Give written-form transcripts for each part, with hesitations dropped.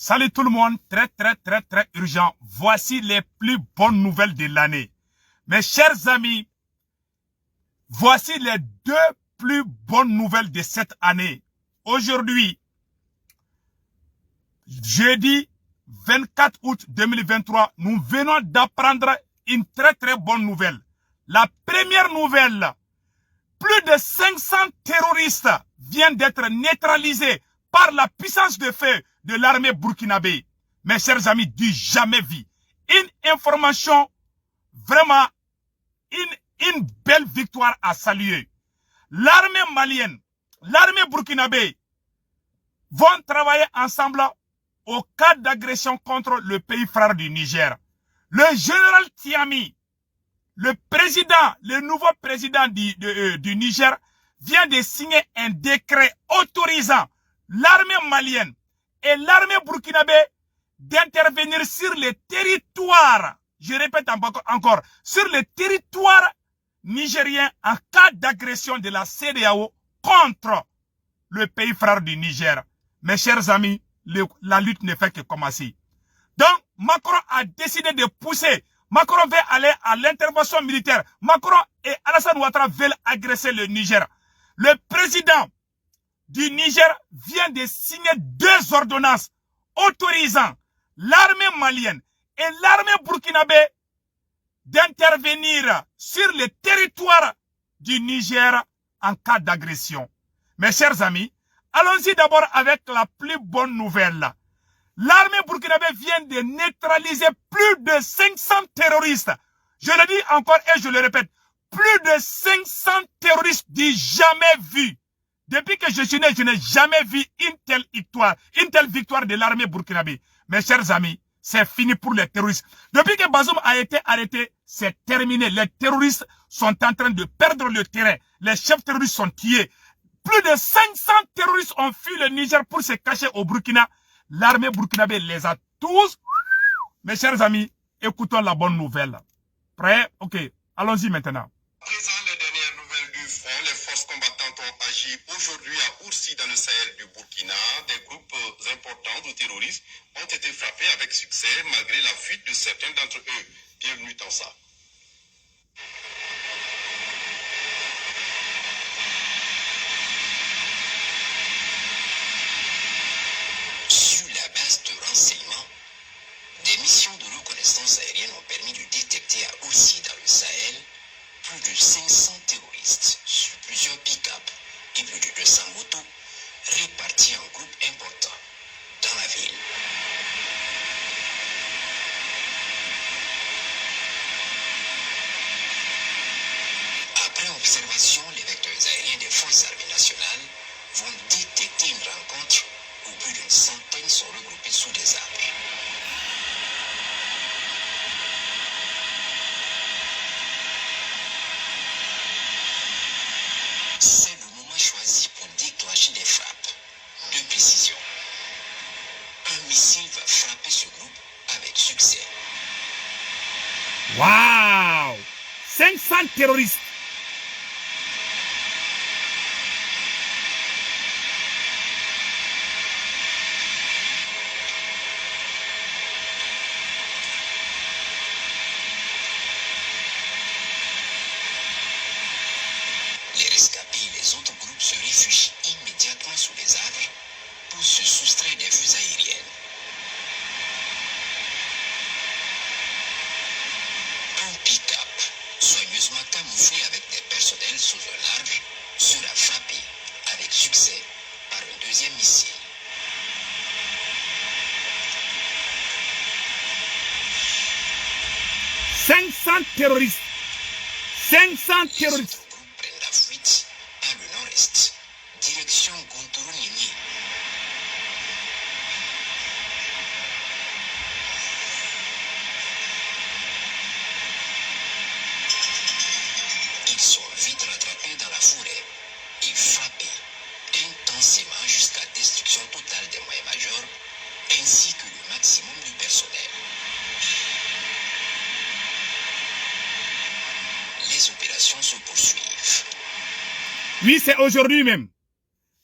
Salut tout le monde, très urgent. Voici les plus bonnes nouvelles de l'année. Mes chers amis, voici les deux plus bonnes nouvelles de cette année. Aujourd'hui, jeudi 24 août 2023, nous venons d'apprendre une très bonne nouvelle. La première nouvelle, plus de 500 terroristes viennent d'être neutralisés par la puissance de feu de l'armée burkinabé. Mes chers amis, du jamais vu. Une information, vraiment, une belle victoire à saluer. L'armée malienne, l'armée burkinabé vont travailler ensemble au cas d'agression contre le pays frère du Niger. Le général Tiami, le nouveau président du Niger, vient de signer un décret autorisant l'armée malienne et l'armée burkinabé d'intervenir sur les territoires, je répète encore, sur les territoires nigériens en cas d'agression de la CEDEAO contre le pays frère du Niger. Mes chers amis, la lutte ne fait que commencer. Donc, Macron a décidé de pousser. Macron veut aller à l'intervention militaire. Macron et Alassane Ouattara veulent agresser le Niger. Le président du Niger vient de signer deux ordonnances autorisant l'armée malienne et l'armée burkinabé d'intervenir sur le territoire du Niger en cas d'agression. Mes chers amis, allons-y d'abord avec la plus bonne nouvelle. L'armée burkinabé vient de neutraliser plus de 500 terroristes. Je le dis encore et je le répète, plus de 500 terroristes du jamais vu. Depuis que je suis né, je n'ai jamais vu une telle victoire de l'armée burkinabé. Mes chers amis, c'est fini pour les terroristes. Depuis que Bazoum a été arrêté, c'est terminé. Les terroristes sont en train de perdre le terrain. Les chefs terroristes sont tués. Plus de 500 terroristes ont fui le Niger pour se cacher au Burkina. L'armée burkinabé les a tous. Mes chers amis, écoutons la bonne nouvelle. Prêt? Ok, allons-y maintenant. À présent, les dernières nouvelles du front, les forces combattantes ont agi aujourd'hui à Oursi dans le Sahel du Burkina. Des groupes importants de terroristes ont été frappés avec succès malgré la fuite de certains d'entre eux. Bienvenue dans ça. Sur la base de renseignements, des missions de reconnaissance aérienne ont permis de détecter à Oursi dans le Sahel plus de 500 terroristes sur plusieurs pick-up et plus de 200 motos répartis en groupes importants dans la ville. Après observation, les vecteurs aériens des forces armées nationales vont détecter une rencontre où plus d'une centaine sont regroupés sous des arbres. C'est le moment choisi pour déclencher des frappes. De précision. Un missile va frapper ce groupe avec succès. Waouh! 500 terroristes. Les rescapés et les autres groupes se réfugient immédiatement sous les arbres pour se soustraire des vues aériennes. Un pick-up, soigneusement camouflé avec des personnels sous un arbre, sera frappé avec succès par un deuxième missile. « 500 terroristes. 500 terroristes. Les autres groupes prennent la fuite par le nord-est, direction Gontouro-Niénié. Ils sont vite rattrapés dans la forêt et frappés intensément jusqu'à destruction totale des moyens majeurs ainsi que le maximum du personnel. Les opérations se poursuivent. Oui, c'est aujourd'hui même.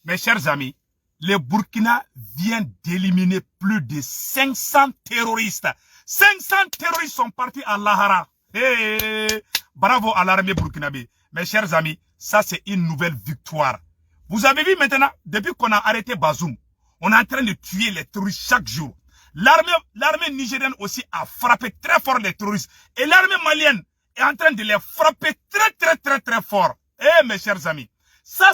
Mes chers amis, le Burkina vient d'éliminer plus de 500 terroristes. 500 terroristes sont partis à Lahara. Hey, bravo à l'armée burkinabé. Mes chers amis, ça c'est une nouvelle victoire. Vous avez vu maintenant, depuis qu'on a arrêté Bazoum, on est en train de tuer les terroristes chaque jour. L'armée nigérienne aussi a frappé très fort les terroristes. Et l'armée malienne est en train de les frapper très fort. Eh mes chers amis, ça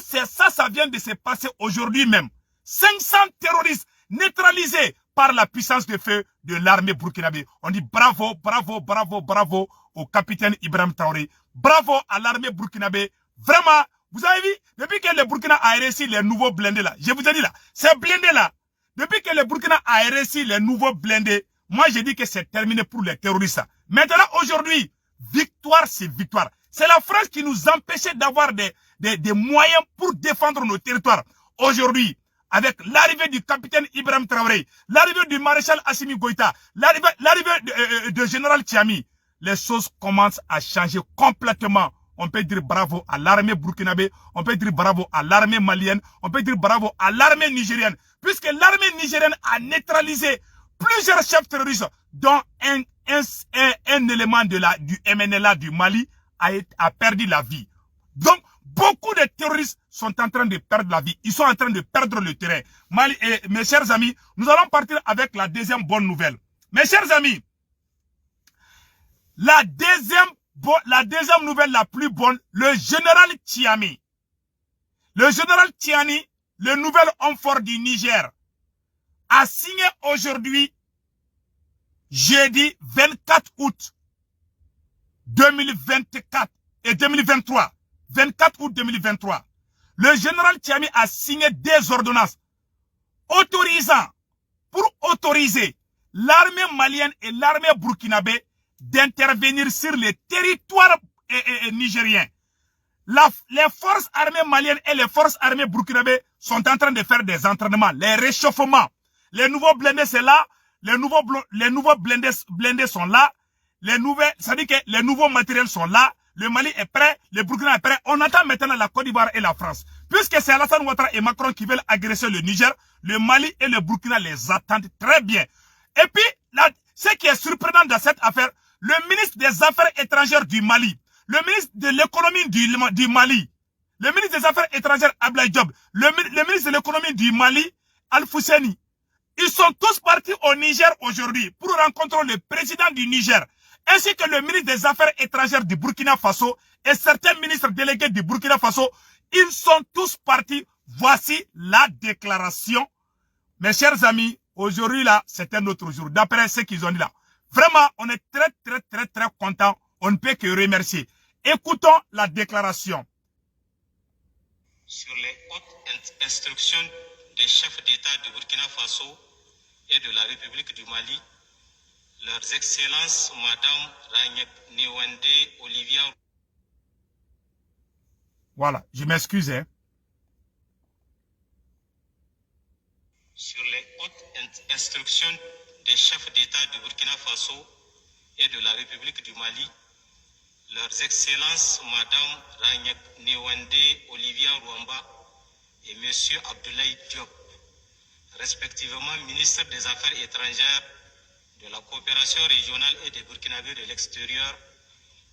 vient de se passer aujourd'hui même. 500 terroristes neutralisés par la puissance de feu de l'armée burkinabé. On dit bravo au capitaine Ibrahim Traoré. Bravo à l'armée burkinabé. Vraiment, vous avez vu, depuis que le Burkina a réussi les nouveaux blindés là, je vous ai dit là, ces blindés là, depuis que le Burkina a réussi les nouveaux blindés, moi j'ai dit que c'est terminé pour les terroristes. Maintenant, aujourd'hui, victoire c'est victoire. C'est la France qui nous empêchait d'avoir des moyens pour défendre nos territoires. Aujourd'hui, avec l'arrivée du capitaine Ibrahim Traoré, l'arrivée du maréchal Assimi Goïta, l'arrivée de général Tchami, les choses commencent à changer complètement. On peut dire bravo à l'armée burkinabé, on peut dire bravo à l'armée malienne, on peut dire bravo à l'armée nigérienne, puisque l'armée nigérienne a neutralisé plusieurs chefs terroristes, dont un élément du MNLA du Mali a perdu la vie. Donc, beaucoup de terroristes sont en train de perdre la vie. Ils sont en train de perdre le terrain. Mes chers amis, nous allons partir avec la deuxième bonne nouvelle. Mes chers amis, la deuxième nouvelle la plus bonne, le général Tchiani. Le général Tchiani, le nouvel homme fort du Niger, a signé aujourd'hui, jeudi 24 août 2024 et 2023. 24 août 2023. Le général Tchiani a signé des ordonnances pour autoriser l'armée malienne et l'armée burkinabé d'intervenir sur les territoires nigériens. Les forces armées maliennes et les forces armées burkinabé sont en train de faire des entraînements, les réchauffements. Les nouveaux blindés, c'est là. Les nouveaux blindés sont là. Ça dit que les nouveaux matériels sont là. Le Mali est prêt, le Burkina est prêt. On attend maintenant la Côte d'Ivoire et la France. Puisque c'est Alassane Ouattara et Macron qui veulent agresser le Niger, le Mali et le Burkina les attendent très bien. Et puis, ce qui est surprenant dans cette affaire, le ministre des Affaires étrangères du Mali, le ministre de l'économie du Mali, le ministre des Affaires étrangères Abdoulaye Diop, le ministre de l'économie du Mali, Al-Fousseni, ils sont tous partis au Niger aujourd'hui pour rencontrer le président du Niger, ainsi que le ministre des Affaires étrangères du Burkina Faso et certains ministres délégués du Burkina Faso. Ils sont tous partis. Voici la déclaration. Mes chers amis, aujourd'hui là, c'est un autre jour. D'après ce qu'ils ont dit là. Vraiment, on est très contents. On ne peut que remercier. Écoutons la déclaration. Sur les hautes instructions des chefs d'État de Burkina Faso et de la République du Mali, leurs excellences, Madame Ragnek Niwende Olivia. Voilà, je m'excuse. Sur les hautes instructions des chefs d'État de Burkina Faso et de la République du Mali, leurs excellences, Madame Ragnek Niwende Olivia Rwamba et Monsieur Abdoulaye Diop, respectivement ministre des Affaires étrangères, de la coopération régionale et des Burkinabés de l'extérieur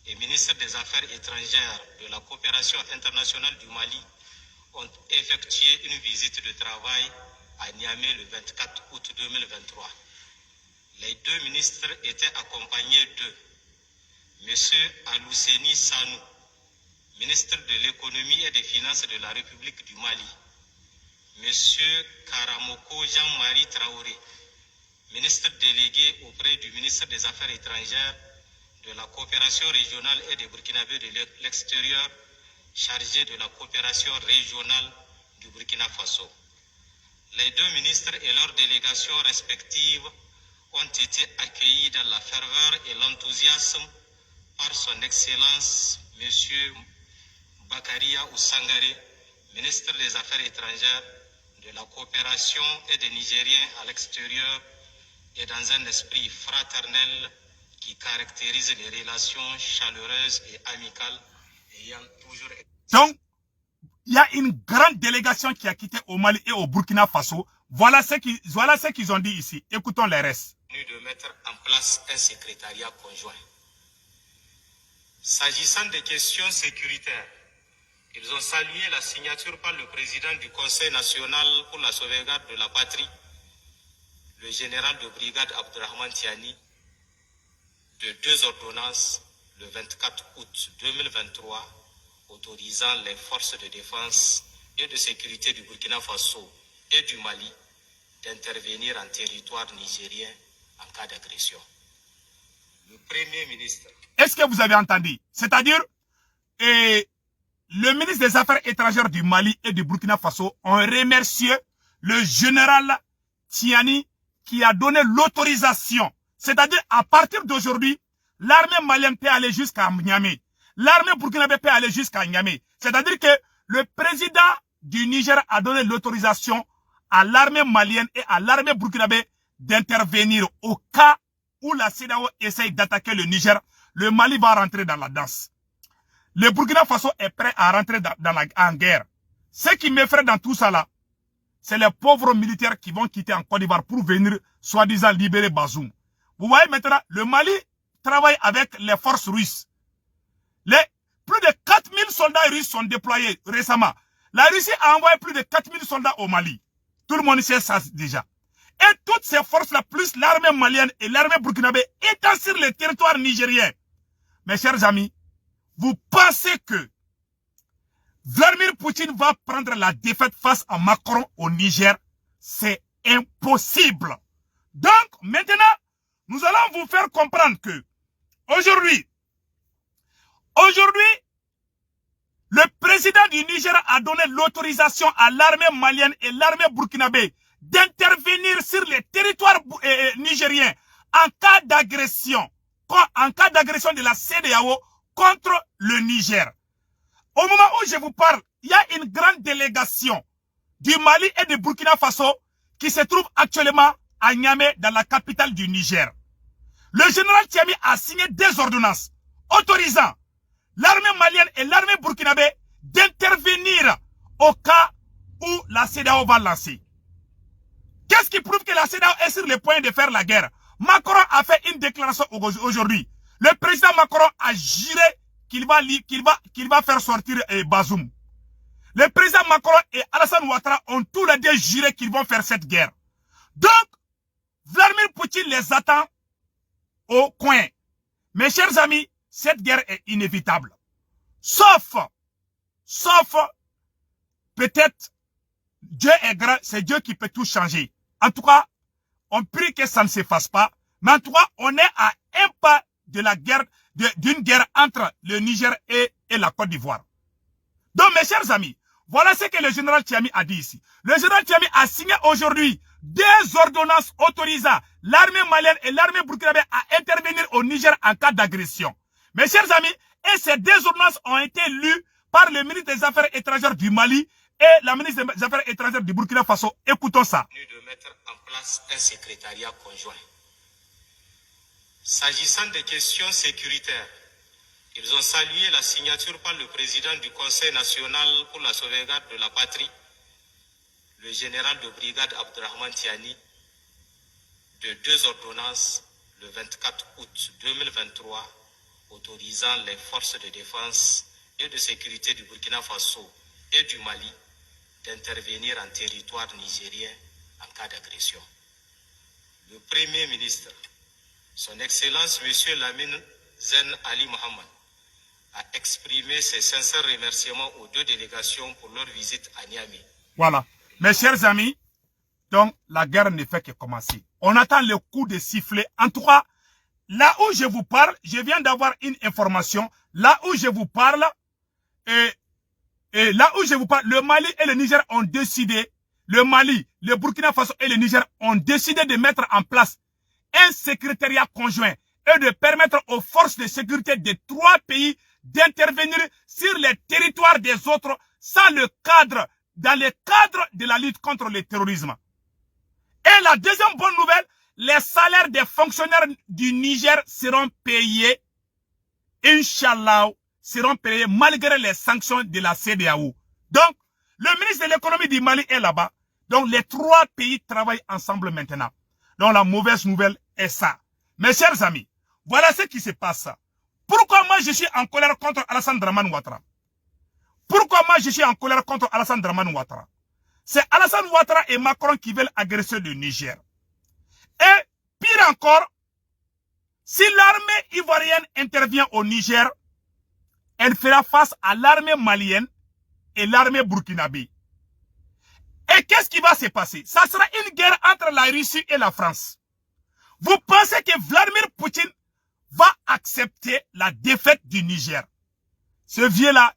et ministre des Affaires étrangères de la coopération internationale du Mali ont effectué une visite de travail à Niamey le 24 août 2023. Les deux ministres étaient accompagnés de M. Alousseni Sanou, ministre de l'économie et des finances de la République du Mali, M. Karamoko Jean-Marie Traoré, ministre délégué auprès du ministre des Affaires étrangères, de la coopération régionale et des Burkinabés de l'extérieur, chargé de la coopération régionale du Burkina Faso. Les deux ministres et leurs délégations respectives ont été accueillis dans la ferveur et l'enthousiasme par son Excellence M. Bakaria Oussangare, ministre des Affaires étrangères, de la coopération et des Nigériens à l'extérieur, et dans un esprit fraternel qui caractérise les relations chaleureuses et amicales ayant toujours été. Donc, il y a une grande délégation qui a quitté au Mali et au Burkina Faso. Voilà ce qu'ils ont dit ici. Écoutons les restes. De mettre en place un secrétariat conjoint. S'agissant des questions sécuritaires, ils ont salué la signature par le président du Conseil national pour la sauvegarde de la patrie, le général de brigade Abdurrahman Tiani, de 2 ordonnances le 24 août 2023 autorisant les forces de défense et de sécurité du Burkina Faso et du Mali d'intervenir en territoire nigérien en cas d'agression. Le Premier ministre... Est-ce que vous avez entendu? C'est-à-dire, le ministre des Affaires étrangères du Mali et du Burkina Faso ont remercié le général Tiani qui a donné l'autorisation. C'est-à-dire, à partir d'aujourd'hui, l'armée malienne peut aller jusqu'à Niamey. L'armée burkinabé peut aller jusqu'à Niamey. C'est-à-dire que le président du Niger a donné l'autorisation à l'armée malienne et à l'armée burkinabé d'intervenir au cas où la CEDEAO essaye d'attaquer le Niger. Le Mali va rentrer dans la danse. Le Burkina Faso est prêt à rentrer en guerre. Ce qui m'effraie dans tout ça là, c'est les pauvres militaires qui vont quitter en Côte d'Ivoire pour venir soi-disant libérer Bazoum. Vous voyez maintenant, le Mali travaille avec les forces russes. Plus de 4000 soldats russes sont déployés récemment. La Russie a envoyé plus de 4000 soldats au Mali. Tout le monde sait ça déjà. Et toutes ces forces-là, plus l'armée malienne et l'armée burkinabé, étant sur le territoire nigérien. Mes chers amis, vous pensez que Vladimir Poutine va prendre la défaite face à Macron au Niger? C'est impossible. Donc, maintenant, nous allons vous faire comprendre que aujourd'hui, le président du Niger a donné l'autorisation à l'armée malienne et l'armée burkinabé d'intervenir sur les territoires nigériens en cas d'agression de la CEDEAO contre le Niger. Au moment où je vous parle, il y a une grande délégation du Mali et du Burkina Faso qui se trouve actuellement à Niamey, dans la capitale du Niger. Le général Tiami a signé des ordonnances autorisant l'armée malienne et l'armée burkinabé d'intervenir au cas où la CEDEAO va lancer. Qu'est-ce qui prouve que la CEDEAO est sur le point de faire la guerre? Macron a fait une déclaration aujourd'hui. Le président Macron a juré qu'il va faire sortir Bazoum. Le président Macron et Alassane Ouattara ont tous les deux juré qu'ils vont faire cette guerre. Donc, Vladimir Poutine les attend au coin. Mes chers amis, cette guerre est inévitable. Sauf, peut-être, Dieu est grand, c'est Dieu qui peut tout changer. En tout cas, on prie que ça ne se fasse pas. Mais en tout cas, on est à un pas de la guerre, d'une guerre entre le Niger et la Côte d'Ivoire. Donc, mes chers amis, voilà ce que le général Tiami a dit ici. Le général Tiami a signé aujourd'hui des ordonnances autorisant l'armée malienne et l'armée burkinabé à intervenir au Niger en cas d'agression. Mes chers amis, et ces deux ordonnances ont été lues par le ministre des Affaires étrangères du Mali et la ministre des Affaires étrangères du Burkina Faso. Écoutons ça. De mettre en place un secrétariat conjoint. S'agissant des questions sécuritaires, ils ont salué la signature par le président du Conseil national pour la sauvegarde de la patrie, le général de brigade Abdurrahman Tiani, de 2 ordonnances le 24 août 2023 autorisant les forces de défense et de sécurité du Burkina Faso et du Mali d'intervenir en territoire nigérien en cas d'agression. Le Premier ministre, Son Excellence M. Lamine Zen Ali Mohamed, a exprimé ses sincères remerciements aux 2 délégations pour leur visite à Niamey. Voilà. Mes chers amis, donc la guerre ne fait que commencer. On attend le coup de sifflet. En tout cas, là où je vous parle, je viens d'avoir une information. Là où je vous parle, le Mali et le Niger ont décidé, le Mali, le Burkina Faso et le Niger ont décidé de mettre en place un secrétariat conjoint et de permettre aux forces de sécurité des 3 pays d'intervenir sur les territoires des autres dans le cadre de la lutte contre le terrorisme. Et la deuxième bonne nouvelle, les salaires des fonctionnaires du Niger seront payés, Inch'Allah, seront payés malgré les sanctions de la CEDEAO. Donc, le ministre de l'économie du Mali est là-bas. Donc, les trois pays travaillent ensemble maintenant. Donc, la mauvaise nouvelle est ça. Mes chers amis, voilà ce qui se passe. Pourquoi moi je suis en colère contre Alassane Dramane Ouattara? Pourquoi moi je suis en colère contre Alassane Dramane Ouattara? C'est Alassane Ouattara et Macron qui veulent agresser le Niger. Et pire encore, si l'armée ivoirienne intervient au Niger, elle fera face à l'armée malienne et l'armée burkinabé. Et qu'est-ce qui va se passer? Ça sera une guerre entre la Russie et la France. Vous pensez que Vladimir Poutine va accepter la défaite du Niger? Ce vieux-là,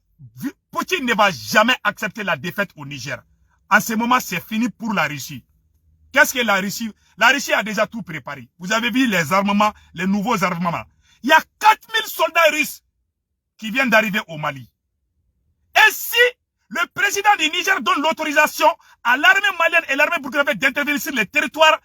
Poutine ne va jamais accepter la défaite au Niger. En ce moment, c'est fini pour la Russie. Qu'est-ce que la Russie? La Russie a déjà tout préparé. Vous avez vu les armements, les nouveaux armements. Il y a 4000 soldats russes qui viennent d'arriver au Mali. Et si le président du Niger donne l'autorisation à l'armée malienne et l'armée burkinabé d'intervenir sur le territoire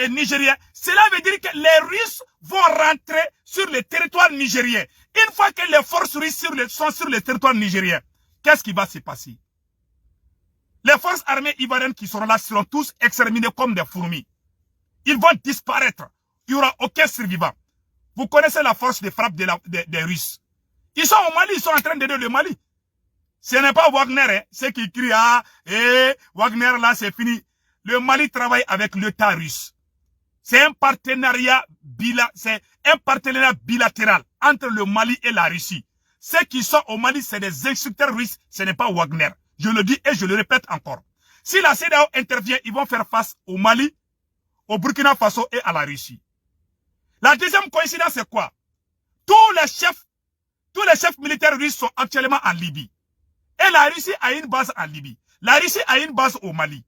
nigérien, cela veut dire que les Russes vont rentrer sur le territoire nigérien. Une fois que les forces russes sont sur le territoire nigérien, qu'est-ce qui va se passer? Les forces armées ivoiriennes qui seront là seront tous exterminés comme des fourmis. Ils vont disparaître. Il n'y aura aucun survivant. Vous connaissez la force de frappe des Russes. Ils sont au Mali, ils sont en train d'aider le Mali. Ce n'est pas Wagner, hein, ceux qui crient, ah, Wagner là c'est fini. Le Mali travaille avec l'État russe. C'est un partenariat bilatéral entre le Mali et la Russie. Ceux qui sont au Mali, c'est des instructeurs russes, ce n'est pas Wagner. Je le dis et je le répète encore. Si la CEDEAO intervient, ils vont faire face au Mali, au Burkina Faso et à la Russie. La deuxième coïncidence, c'est quoi? Tous les chefs militaires russes sont actuellement en Libye. Et la Russie a une base en Libye. La Russie a une base au Mali.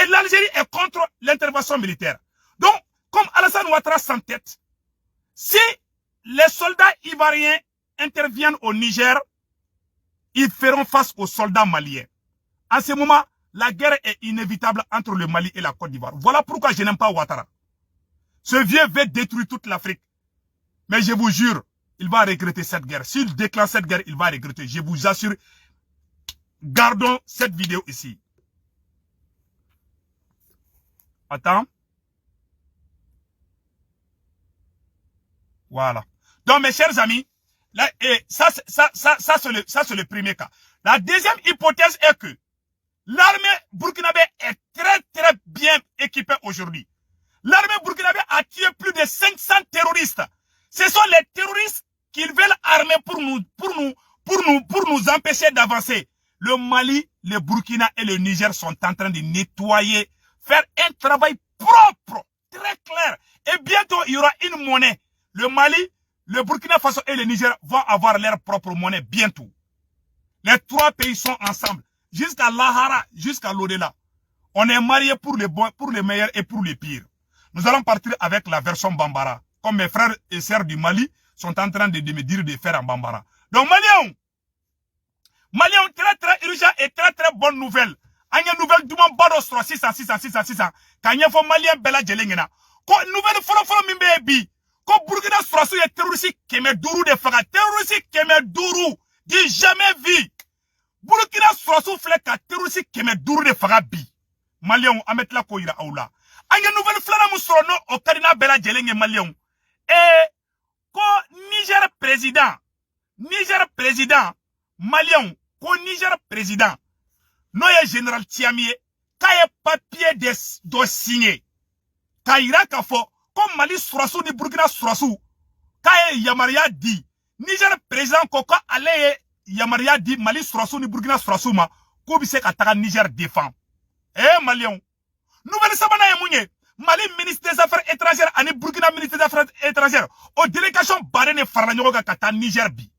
Et l'Algérie est contre l'intervention militaire. Donc, comme Alassane Ouattara s'entête, si les soldats ivoiriens interviennent au Niger, ils feront face aux soldats maliens. En ce moment, la guerre est inévitable entre le Mali et la Côte d'Ivoire. Voilà pourquoi je n'aime pas Ouattara. Ce vieux veut détruire toute l'Afrique. Mais je vous jure, il va regretter cette guerre. S'il déclenche cette guerre, il va regretter. Je vous assure. Gardons cette vidéo ici. Attends. Voilà. Donc, mes chers amis, là, ça c'est le premier cas. La deuxième hypothèse est que l'armée burkinabé est très bien équipée aujourd'hui. L'armée burkinabé a tué plus de 500 terroristes. Ce sont les terroristes qu'ils veulent armer pour nous empêcher d'avancer. Le Mali, le Burkina et le Niger sont en train de nettoyer, faire un travail propre, très clair. Et bientôt, il y aura une monnaie. Le Mali, le Burkina Faso et le Niger vont avoir leur propre monnaie bientôt. Les trois pays sont ensemble. Jusqu'à l'Ahara, jusqu'à l'au-delà. On est mariés pour les bons, pour les meilleurs et pour les pires. Nous allons partir avec la version Bambara. Comme mes frères et sœurs du Mali sont en train de me dire de faire en Bambara. Donc, Maliens, très urgent et très bonne nouvelle. Anya nouvelle du monde bado 600. Kanya fo Malien bela jelengena. Ko nouvelle folo mimbe bi. Ko Burkina Faso ye terroriste keme duru de faga. Terroriste keme duru. Di jamais vu. Burkina Faso fle ka terroriste keme duru de faga bi. Maliens, amet la ko ira aula. Anya nouvelle flana musrono o kadina bela jelenge Maliens. Ko Niger président. Maliens, ko Niger président. Noye général Tiamie, kaye papier de signé. Kaira kafo, comme Mali Sourassou ni Burkina Sourassou, kaye Yamaria di. Niger président koko ale Yamaria di Mali Sourassou ni Burkina Sourassou ma, ko bise kataka Niger défend. Maliens, nouvelle sabana yemounye, Mali ministre des Affaires étrangères, ani Burkina ministre des Affaires étrangères, aux délégations barene farlanyoga kata Niger bi.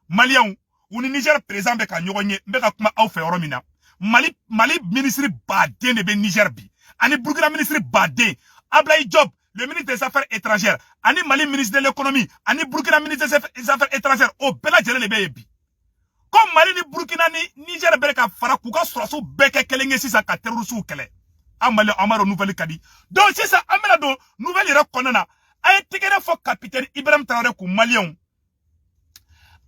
Maliens, ou ni Niger président beka nyogonyé, beka kuma au fe oromina. Mali ministre Badé ne be Niger bi. Ani Burkina ministre Badé. Ablaye Diop, le ministre des Affaires étrangères. Ani Mali ministre de l'économie. Ani Burkina ministre des Affaires étrangères. O bela jele ne be bi. Comme Mali ni Burkina ni Niger bereka fara kuka surasu beke kelenge sisa ka terrorisou kele. Amale amaro nouvelle kadi. Donc c'est ça amela do nouvelle ira konana. Aye tegere fo capitaine Ibrahim Traoré ku Malien.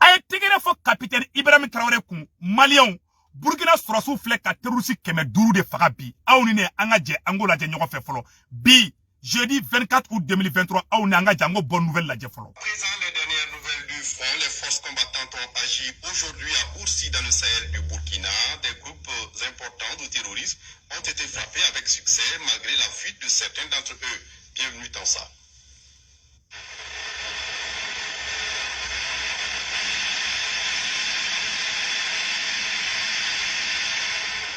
Aye tegere fo capitaine Ibrahim Traoré ku Malien. Burkina Surasu flek ka terroriste keme duru de faga bi. Aw ni ne anga je angola je ñogo fe folo. Bi jeudi 24 août 2023 aw ni anga jango bonne nouvelle la je folo. Présent les dernières nouvelles du front, les forces combattantes ont agi aujourd'hui à Oursi dans le Sahel du Burkina. Des groupes importants de terroristes ont été frappés avec succès malgré la fuite de certains d'entre eux. Bienvenue dans ça.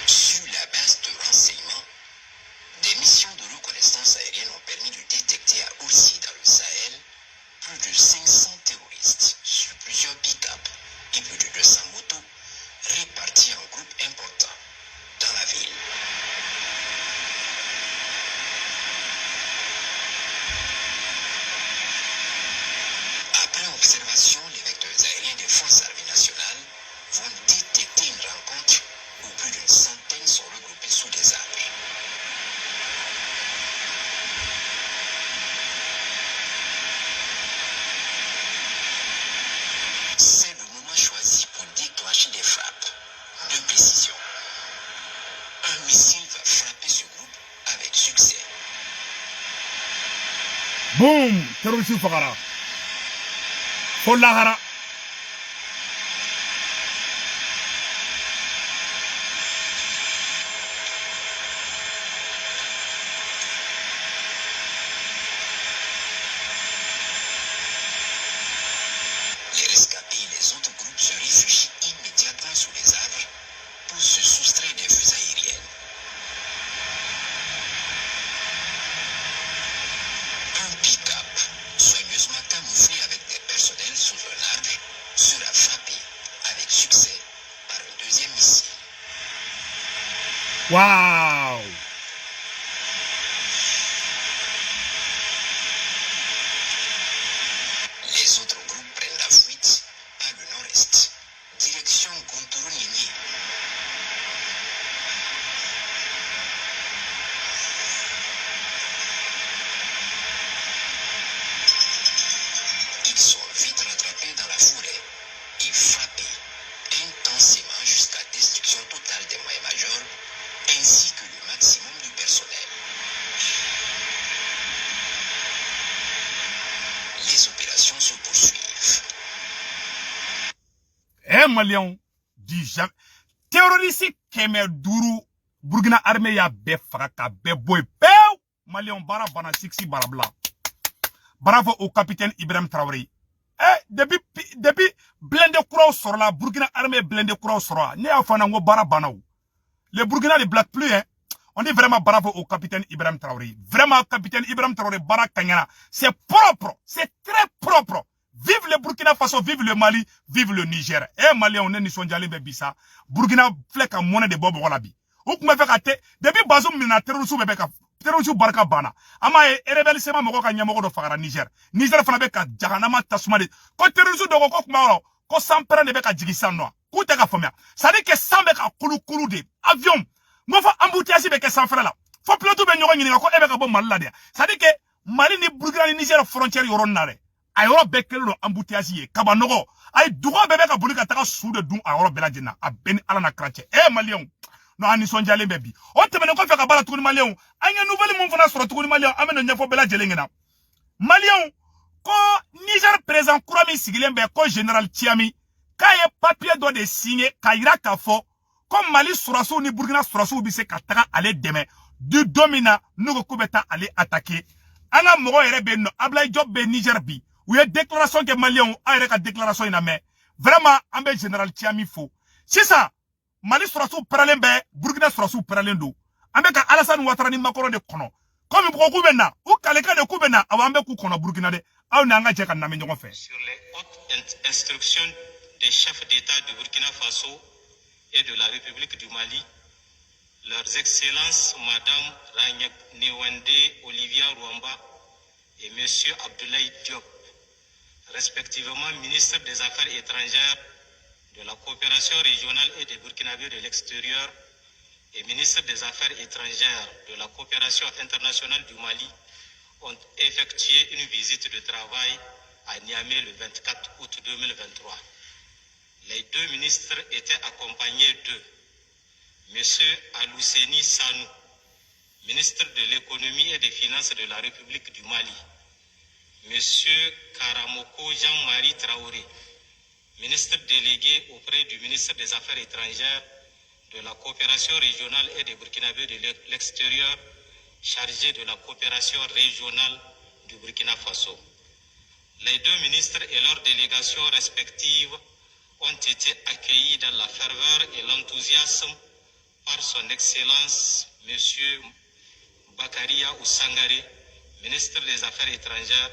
Sur la base de renseignements, des missions de reconnaissance aérienne ont permis de détecter à Oursi dans le Sahel plus de 500 terroristes sur plusieurs pick-up et plus de 200 motos répartis en groupes importants dans la ville. Après observation, les vecteurs aériens des forces armées nationales vont détecter une rencontre où plus d'une centaine sont regroupés sous des arbres. C'est le moment choisi pour déclencher des frappes de précision. Un missile va frapper ce groupe avec succès. Boom! Terroriste fagara. Folahara. Les rescapés et les autres groupes se réfugient immédiatement sous les arbres pour se soustraire des fusées aériennes. Un pick-up, soigneusement camouflé avec des personnels sous un arbre, sera frappé avec succès par un deuxième missile. Wow! Les autres groupes prennent la fuite par le nord-est, direction Gontoronieni. Ils sont vite rattrapés dans la forêt et frappés intensément jusqu'à destruction totale des moyens majeurs ainsi que le maximum du personnel. Les opérations se poursuivent. Eh Malion, di jamais. Terroriste keme duru Burkina armée ya be faga ka be boy pew. Malion bara bana 6 barabla. Bravo au capitaine Ibrahim Traoré. Depuis blindé courant sur la Burkina armée blindé courant sur la. Ne a fanango bara banao. Les Burkina ne blaguent plus, hein. On dit vraiment bravo au capitaine Ibrahim Traoré. Vraiment, capitaine Ibrahim Traoré, Bara Kanyana. C'est propre. C'est très propre. Vive le Burkina Faso, vive le Mali, vive le Niger. Mali, on est ni sonjali bebisa. Burkina flek a monnaie de bobo walabi. Ou kuma fait kate, depuis Bazoum mina terrorisou bebeka. Terrorisou barka bana. Ama rebelle sema moko ka nyamogo do fagara Niger. Niger fana beka jahanama tasumade. Ko terrorisou do ko kuma wala. Ko sampera ne beka jigisa noa. Ku te ka famia. Ça dit que sans beka kulu de avion. Moi, faut embouteillage avec sans frère là. Faut plutôt ben nyonga nyinga ko ebe ka bo Mali là dia. Ça dit que Mali ni Burkina ni Niger frontière yoron nare. A yoro bekelo embouteillage ye. Kaba nogo. Ay droit bebe ka buli ka taka sous de dun a yoro beladina. A ben ala na krache. Malion. No ani sonjale bebi. O temene ko fe ka bala tukuni Malion. Anya nouvelle mon fana soro tukuni Malion. Ameno nyafo beladjele ngena. Malion ko Niger présent kurami sigilembe ko général Tiami. Ka ye papier do de signer ka ira ka fo. Comme Mali Surasu ni Burkina Surasu bise kataka ale deme du domina nugo kubeta ale attaquer ana mogo ere be no Ablaye Diop be Niger bi ou ye déclaration que Malien a ere ka déclaration ina me vraiment ambe général Tiami fo c'est ça Mali Surasu paralen be Burkina Surasu paralen do ambe ka Alassane Ouattara ni Macron de kono comme ko kubena ou kaleka de kubena awambe ku kono Burkina de aw na nga je kan na me ngongo fe sur les hautes instructions des chefs d'État du Burkina Faso et de la République du Mali, leurs excellences Madame Ragnac Newende Olivia Rwamba et Monsieur Abdoulaye Diop, respectivement ministre des Affaires étrangères, de la coopération régionale et des Burkinabés de l'extérieur et ministre des Affaires étrangères de la coopération internationale du Mali, ont effectué une visite de travail à Niamey le 24 août 2023. Les deux ministres étaient accompagnés d'eux M. Alousseni Sanou, ministre de l'économie et des finances de la République du Mali, M. Karamoko Jean-Marie Traoré, ministre délégué auprès du ministre des Affaires étrangères, de la coopération régionale et des Burkinabés de l'extérieur, chargé de la coopération régionale du Burkina Faso. Les deux ministres et leurs délégations respectives ont été accueillis dans la ferveur et l'enthousiasme par son Excellence M. Bakaria Oussangare, ministre des Affaires étrangères,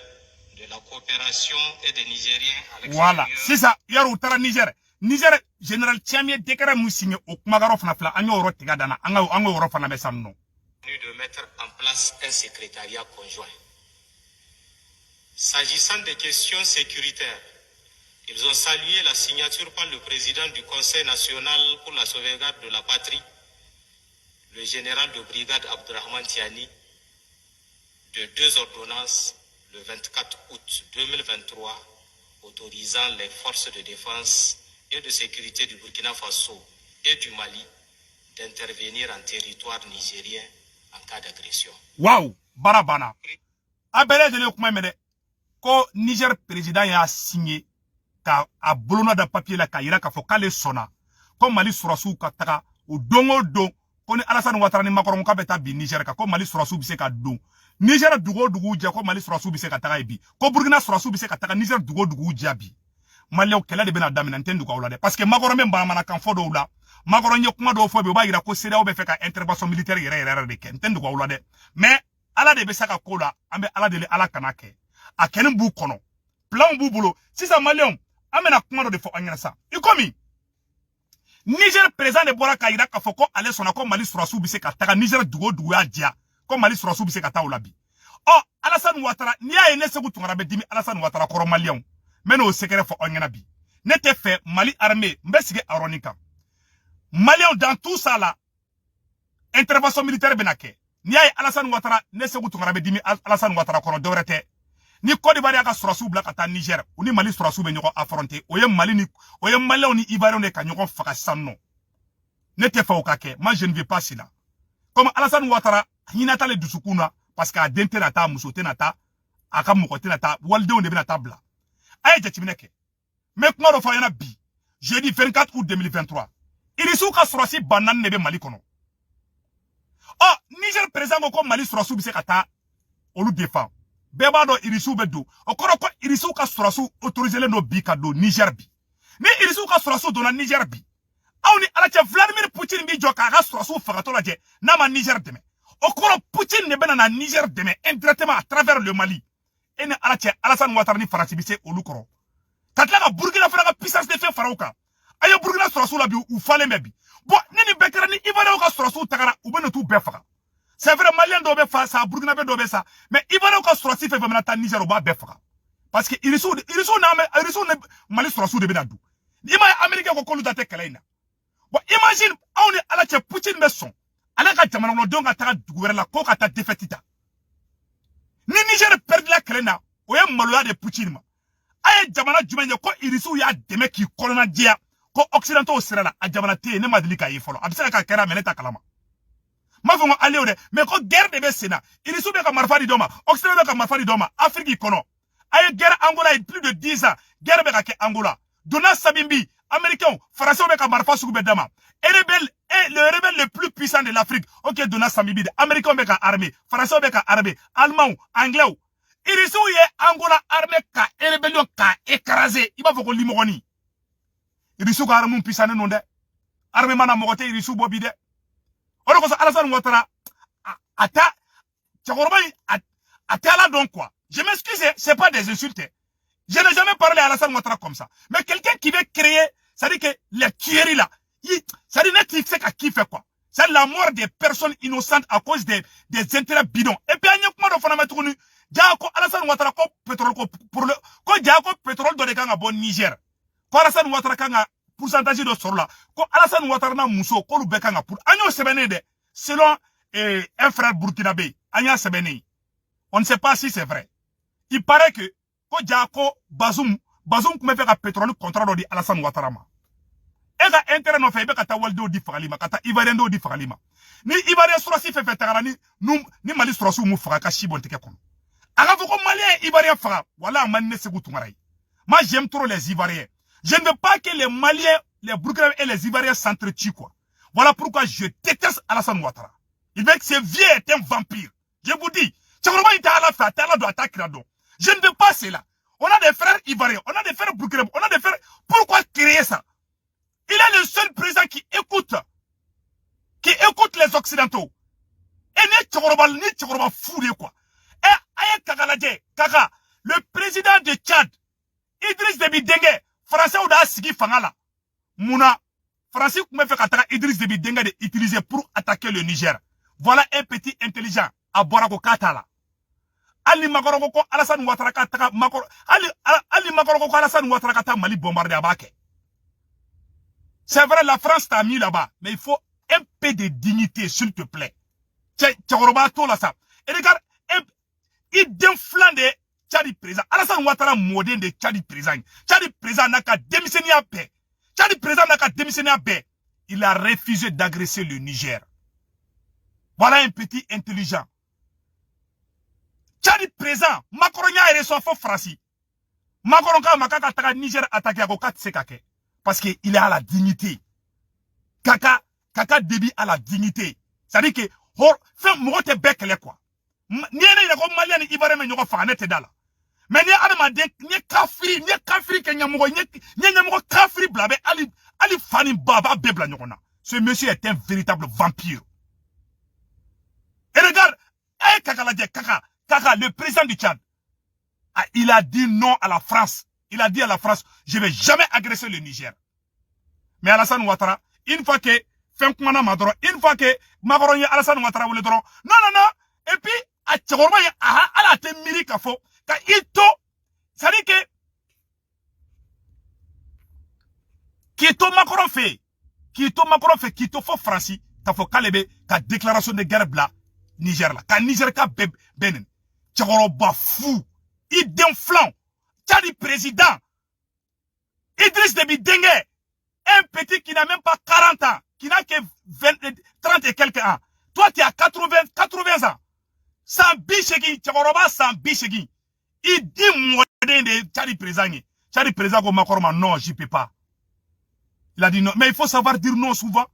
de la coopération et des Nigériens à l'extérieur. Voilà, c'est ça. Hier au Tara Niger. Niger, général Tchamié décret Moussine au Kumagaro Fnafla, Agno Rotigadana, Ango Rofana Bessamno. De mettre en place un secrétariat conjoint. S'agissant des questions sécuritaires, ils ont salué la signature par le président du Conseil national pour la sauvegarde de la patrie, le général de brigade Abdurrahman Tiani, de deux ordonnances le 24 août 2023 autorisant les forces de défense et de sécurité du Burkina Faso et du Mali d'intervenir en territoire nigérien en cas d'agression. Waouh, Barabana. Abele de l'Okumemede, ko Niger président a signé ka a bolona da papier la ka ira ka fo kale sona ko Mali surasu ka taka o dongo don ko ni Alassane Ouattara ni Macron ka beta bi Niger ka ko Mali surasu bi se ka don Niger dugo je ko Mali surasu bi se ka taka bi ko Burkina surasu bi se ka taka Niger dugo jabi Mali o kala de bena damina ntendu ka ulade parce que Macron men ba mana kan fo do la Macron nye kuma do fo be ba ira ko CEDEAO be fe ka intervention militaire yere de ken ntendu ka ulade mais ala de be saka ko la ambe ala de ala kanake a kenen bu kono plan bu bulo si ça Malion amena kuma do de fo anyana sa ikomi Niger président de Bora Kaira ka foko ale sona ko Mali surasu bi se ka taka Niger dugo ya dia ko Mali surasu bi se ka ta ulabi oh Alassane Ouattara ni ya ene segu tungara be dimi Alassane Ouattara koro Malion meno o secret fo anyana bi n'était fait Mali armée mbesige aronika Malion dans tout ça là intervention militaire benake ni ya Alassane Ouattara ne segu tungara be dimi Alassane Ouattara koro dorete ni Côte d'Ivoire ka surasu bla kata Niger ou ni Mali surasu be nyoko affronter oye Mali ni oye Malion ni Ivoirion ne ka nyoko faka sanno n'était fait au kake moi je ne vais pas cela comme Alassane Ouattara hinata le dusukuna parce que a dente nata musote nata aka mukote nata walde on de nata bla ay jatimneke mais kuma do fa yana bi jeudi 24 août 2023 irisu ka surasi banan nebe Mali kono oh Niger président ko Mali surasu bi se kata olu défend beba do irisu bedo okoro ko irisu ka surasu autoriser le no bi ka do Niger bi ni irisu ka surasu do na Niger bi awni alache Vladimir Poutine bi joka ka surasu fagato la je na ma Niger deme okoro Poutine ne bena na Niger deme indirectement à travers le Mali ene alache Alassane Ouattara ni farati bi se olukoro tatla ka Burkina Faso ka puissance de fait farauka ayo Burkina surasu la bi ou fale mebi bo nini bekara ni Ivoire ka surasu takara ou bena tout befaga c'est vrai Malien dobe fa ça Burkina be dobe ça mais Ivoire ka surasu fait vraiment ta Niger ba befaga parce que irisu ne Mali surasu de benadu ima Américain ko kolu date kalaina bon imagine on est à la Poutine Besson ala ka jamana no donga ta duguere la ko ka ta defetita ni Niger perd la krena o ya maloya de Poutine ma ay jamana jumenye ko irisu ya deme ki kolona dia ko occidentaux sera a jamana te ne madili ka yefolo abisa ka kera meneta kalama ma fongo ale mais ko guerre de Bessena irisu be ka marfadi doma occidentaux be ka marfadi doma Afrique kono ay guerre Angola il plus de 10 ans guerre be ka ke Angola Dona Sabimbi américain français be ka marfa suku be dama le rebelle le plus puissant de l'Afrique OK Dona Sabimbi américain be ka armée français be ka armée allemand anglais irisu ye Angola armée ka rébellion ka écraser iba foko limogoni irisu ka armée puissant non de armée mana mogote irisu bobi de oro ko Alassane Ouattara ata tchorba ata donc quoi je m'excuse c'est pas des insultes. Je n'ai jamais parlé à Alassane Ouattara comme ça. Mais quelqu'un qui veut créer, ça dit que les tueries là, ça dit qui fait qui fait quoi? C'est la mort des personnes innocentes à cause des intérêts bidons. Et puis, il y a comment de faire mettre connu? Diako Alassane Ouattara ko pétrole ko pour le ko diako pétrole do de kanga bon Niger. Ko Alassane Ouattara kanga pourcentage de sur là. Ko Alassane Ouattara na muso ko lu bekanga pour. Agno sebene de selon un frère burkinabé. Agna sebene. On ne sait pas si c'est vrai. Il paraît que ko jako Bazoum kuma fait ka pétrole contrat do di Alassane Ouattara ma Ega intérêt no fait, kata waldo di fagalima, kata Ivoirien do di fagalima. Ni Ivoirien surasi fait tagala ni Mali surasi mu faga ka shibon teke kono. Aga foko Malien Ivoirien faga, voilà manne se gutungarai. Moi j'aime trop les Ivoiriens. Je ne veux pas que les Maliens, les Burkinabés et les Ivoiriens s'entretuent quoi. Voilà pourquoi je déteste Alassane Ouattara. Il veut que ce vieux est un vampire. Je vous dis, je ne veux pas cela. On a des frères Ivoiriens, on a des frères Burkinabés, on a des frères. Pourquoi créer ça? Il est le seul président qui écoute les Occidentaux. Et ni Tchokoroba fou quoi. Et Aye Kakaladje, Kaka, le président de Tchad, Idriss Déby Dengue, Français ou da Sigi Fangala, Mouna, Français me fait qu'attaquer Idriss Déby Dengue de utiliser pour attaquer le Niger. Voilà un petit intelligent à Borako Katala. Ali Makoroko Alassane Ouattara Kataka Makor Ali Makoroko Alassane Ouattara Kataka Mali bombardé à Baké. C'est vrai, la France t'a mis là-bas, mais il faut un peu de dignité, s'il te plaît. Tchakoroba tout là ça. Et regarde, il déflande de Tchadi président. Alassane Ouattara modèle de Tchadi président. Tchadi président n'a qu'à démissionner à paix. Tchadi président n'a qu'à démissionner à paix. Il a refusé d'agresser le Niger. Voilà un petit intelligent. Tchadi président, Macron a reçu un français. Macron a makaka Niger attaqué à Gokat Sekake. Parce qu'il est à la dignité. Kaka Déby à la dignité. C'est-à-dire que, fait mourir tes becs les quoi. Ni Malien ni Ivoirien mais n'yoko fanete dala. Mais ni adamade ni kafiri kenyamugo ni kafiri blabe ali fani baba bebla nyokona. Ce monsieur est un véritable vampire. Et regarde, Kaka, le président du Tchad, il a dit non à la France. Il a dit à la France, je ne vais jamais agresser le Niger. Mais Alassane Ouattara, une fois que une fois que Macron Alassane Ouattara voulait non. Et puis, à Tchoroma, à la temiri kafo, ka ito, ça dit que, Kito Macron fait, Kito fo Franci, ka fo Kalebe, ka déclaration de guerre bla, Niger la, ka Niger ka benen. Tchoroba fou, il déflant. Tchadi président, Idriss Déby Dengue, un petit qui n'a même pas 40 ans, qui n'a que 30 et quelques ans. Toi, tu as 80 ans. Sans bichegi, Tchakoroba sans bichegi. Il dit moi de Tchadi président. Tchadi président comme Makoroma, non, j'y peux pas. Il a dit non. Mais il faut savoir dire non souvent.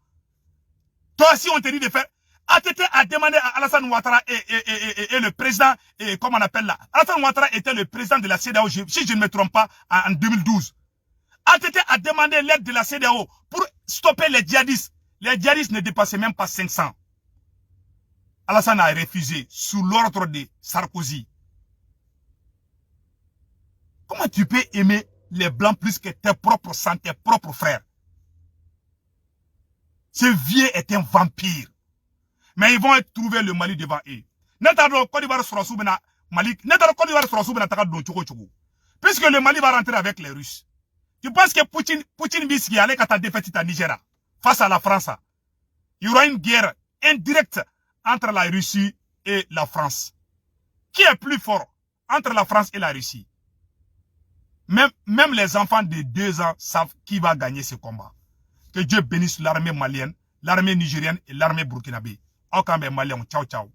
Toi, si on te dit de faire, ATT a demandé à Alassane Ouattara et le président, comment on appelle là. Alassane Ouattara était le président de la CEDEAO, si je ne me trompe pas, en 2012. ATT a demandé l'aide de la CEDEAO pour stopper les djihadistes. Les djihadistes ne dépassaient même pas 500. Alassane a refusé sous l'ordre de Sarkozy. Comment tu peux aimer les blancs plus que tes propres sangs, tes propres frères? Ce vieux est un vampire. Mais ils vont trouver le Mali devant eux. Puisque le Mali va rentrer avec les Russes. Tu penses que Poutine Biski allait à défaite à Nigeria face à la France? Il y aura une guerre indirecte entre la Russie et la France. Qui est plus fort entre la France et la Russie? Même les enfants de 2 ans savent qui va gagner ce combat. Que Dieu bénisse l'armée malienne, l'armée nigérienne et l'armée burkinabé. Ciao, ciao.